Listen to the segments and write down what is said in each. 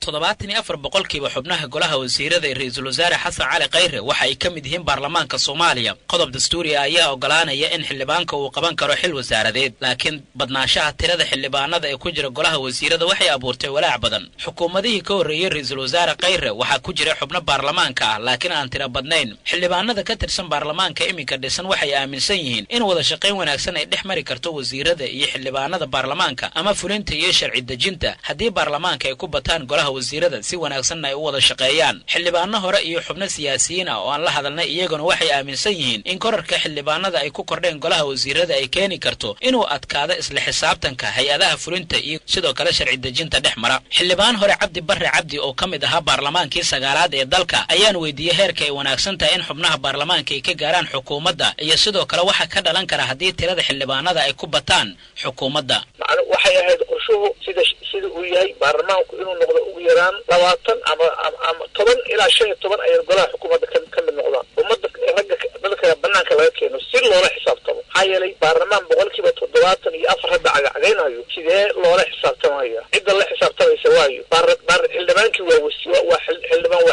74 boqolkiiba xubnaha golaha wasiirada ee ra'iisul wasaare Xasan Cali Khayre waxa ay ka mid yihiin baarlamaanka Soomaaliya. qodob dastuuri ah ayaa ogolaanaya in xildhibaanka uu qaban karo xil wasaaradeed, laakiin badnaanshaha tirada xildhibaanada ee ku jira golaha wasiirada waxay abuurtay walaac badan. xukuumadihii ka horreeyay ra'iisul wasaare Khayre waxa ku jira xubno baarlamaanka ah laakiin aan tiro badnayn. xildhibaanada ka tirsan baarlamaanka iminka dhisan waxay aaminsan yihiin in wada shaqayn wanaagsan ay dhex mari karto wasiirada iyo xildhibaanada baarlamaanka ama fulinta iyo sharci dejinta haddii baarlamaanka ay ku bataan golaha wasiirada si wanaagsan ay u wada shaqeeyaan. xildhibaano hore iyo xubno siyaasiyiin ah oo aan la hadalnay iyaguna waxay aaminsan yihiin in korarka xildhibaanada ay ku kordheen golaha wasiirada ay keeni karto inuu adkaado isla xisaabtanka hay-adaha fulinta iyo sidoo kale sharci dejinta dhex mara. xildhibaan hore Cabdi Barre Cabdi oo ka mid ahaa baarlamaankii 9aad ee dalka ayaan weydiiyay heerka ay wanaagsan tahay in xubnaha baarlamaanka ay ka gaaraan xukuumadda iyo sidoo kale waxa ka dhalan kara haddii tirada xildhibaanada ay ku bataan xukuumadda. waxay ahayd qorshuhu sida uu yahay baarlamaanku inuu noqdo ugu yaraan 20 ama 10 ilaa 15 ay golaha xukuumadda ka mid noqdaan. ummadda ragga dalka banaanka laga keeno si loola xisaabtamo. maxaa yeelay baarlamaan boqolkiiba 74 hadda cagacagaynayo sidee loola xisaabtamaya? cidda la xisaabtamaysa waayo xildhibaankii waa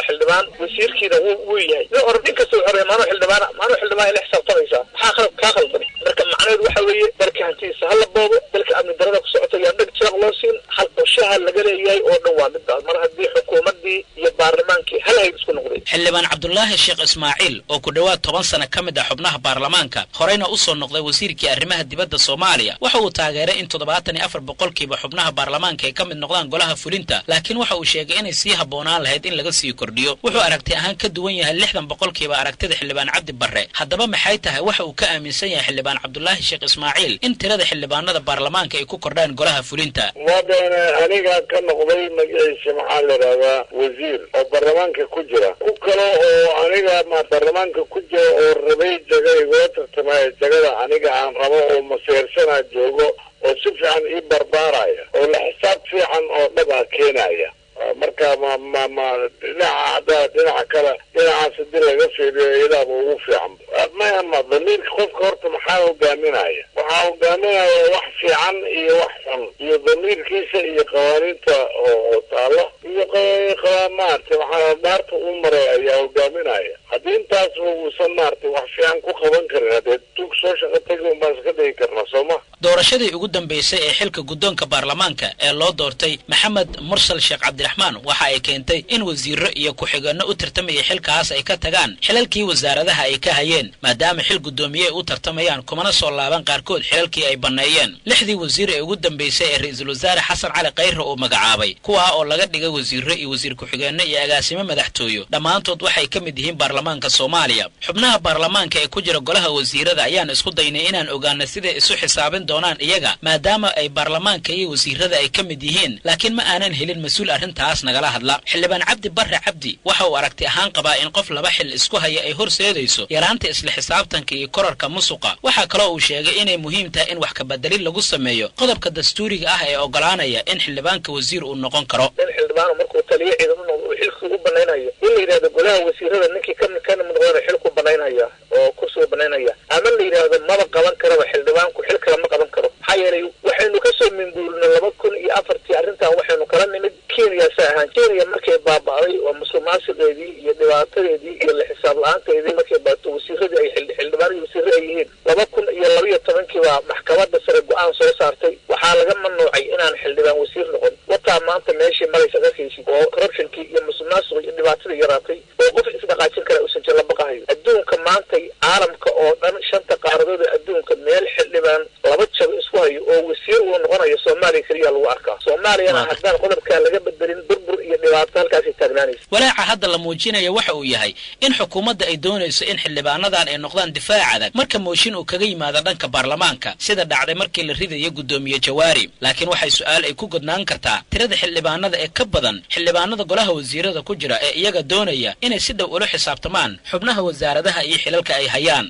xildhibaan wasiirkiina wuu yahay nin orodin kasta wuxuu rabaa maano xildhibaan ay la xisaabtamaysaa. maxaa ka khaldan? marka macnaheedu waxa weeye dalka hantiisa hala boobo, dalka amni darada ku socota yaa dhag jiraq loo siin, hal qorshaha laga leeyahay oo dhan waa midaas. mar haddii xukuumaddii iyo baarlamaankii hal hayb isku noqday. xildhibaan Cabdullaahi Sheekh Ismaaciil oo ku dhawaad 10 sano ka mid ah xubnaha baarlamaanka horeyna u soo noqday wasiirkii arrimaha dibadda Soomaaliya waxa uu taageeray in 74 boqolkiiba xubnaha baarlamaanka ay ka mid noqdaan golaha fulinta, laakiin waxa uu sheegay inay sii haboonaan lahayd in laga sii kordhiyo. wuxuu aragti ahaan ka duwan yahay 60 boqolkiiba aragtida xildhibaan Cabdi Barre. haddaba maxay tahay waxa uu ka aaminsan yahay xildhibaan Cabdullaahi Sheekh Ismaaciil in tirada xildhibaanada baarlamaanka ay ku kordhaan golaha fulinta? wadana aniga ka noqday magaciisa maxaa la yiraahdaa wasiir oo baarlamaanka ku jira ku kale oo aniga ma baarlamaanka ku jira oo rabay jagayga tartamay jagada aniga aan rabo oo maseersana joogo oo si fiican ii barbaaraya oo la xisaab fiican oo dhaba keenaya. marka dhinaca kale dhinacaas hadii laga fiiriyo ilaaba ugu fiican ma damiirka qofka horta maxaa hogaaminaya? waxaa hogaaminaya wax fiican iyo wax xun iyo damiirkiisa iyo qawaaniinta oo taalo iyo maaragtay waxaa dhaarta u maray ayaa hogaaminaya. haddii intaas uusan maaragtay wax fiican ku qaban karin haddee tuug soo shaqo tagi unbaan iska dhigi karnaa sooma. doorashadii ugu dambeysay ee xilka guddoonka baarlamaanka ee loo doortay Maxamed Mursal Sheekh Cabdiraxmaan waxa ay keentay in wasiirro iyo ku-xigeenno u tartamaya xilkaas ay ka tagaan xilalkii wasaaradaha ay ka hayeen, maadaama xil guddoomiye ay u tartamayaan kumana soo laaban qaarkood xilalkii ay banneeyeen. 6dii wasiir ee ugu dambeysay ee ra'iisul wasaare Xasan Cali Khayre uu magacaabay kuwaa oo laga dhigay wasiirro iyo wasiir ku-xigeenno iyo agaasimo madaxtooyo dhammaantood waxay ka mid yihiin baarlamaanka Soomaaliya. xubnaha baarlamaanka ee ku jira golaha wasiirada ayaan isku daynay inaan ogaano sida isu xisaabin doonaan iyaga maadaama ay baarlamaanka iyo wasiirada ay ka mid yihiin, laakiin ma aanan helin mas'uul arrintaas nagala hadla. xildhibaan Cabdi Barre Cabdi waxa uu aragti ahaan qabaa in qof laba xil isku haya ay horseedayso yaraanta isla xisaabtanka iyo korarka musuqa. waxa kale oo uu sheegay inay muhiim tahay in wax ka bedelid lagu sameeyo qodobka dastuuriga ah ee ogolaanaya in xildhibaanka wasiir uu noqon karo. xildhibaan markuu taliye ciidan u noqdo xilku u banaynayo in la yiraahdo golaha wasiirada ninkii ka mid noqdo xilku banaynaya oo kursiga banaynaya ama la yiraahdo maba qaban karo xildhibaanku xil kale ma qaban karo. maxaa yeelay waxaynu ka soo minguulnay 2004 arrintan waxaynu kala nimid Kenya saahan Kenya markay baaba'ay oo musuqmaasuqeedii iyo dhibaatadeedii iyo la xisaab la'aanteedii markay baato wasiirada ay xildhibaan iyo wasiir ay yihiin 2012 maxkamadda sare go'aan soo saartay waxaa laga mamnuucay inaan xildhibaan wasiir noqon. wataa maanta meeshii maraysa dadkiisii oo corruptionkii iyo musuqmaasuq iyo dhibaatada yaraatay oo qof isdhaqaajin kara uusan jira baqahayo. adduunka maanta caalamka oo dhan 5 qaaradood adduunka meel xildhibaan laba jab isku hayo oo wasiir uu noqonayo Soomaaliya kaliya lagu arkaa. Soomaaliyana haddaan qodobka laga bedelin burbur iyo dhibaato halkaas taagnaanaysa. walaaca hadda la muujinayo waxa uu yahay in xukuumadda ay doonayso in xildhibaanadan ay noqdaan difaac adag marka mooshin uu kaga yimaado dhanka baarlamaanka sida dhacday markii la ridayo guddoomiye Jawaari. laakiin waxay su'aal ay ku godnaan kartaa tirada xildhibaanada ee ka badan xildhibaanada golaha wasiirada ku jira ee iyaga doonaya inay si dhow ula xisaabtamaan xubnaha wasaaradaha iyo xilalka ay hayaan.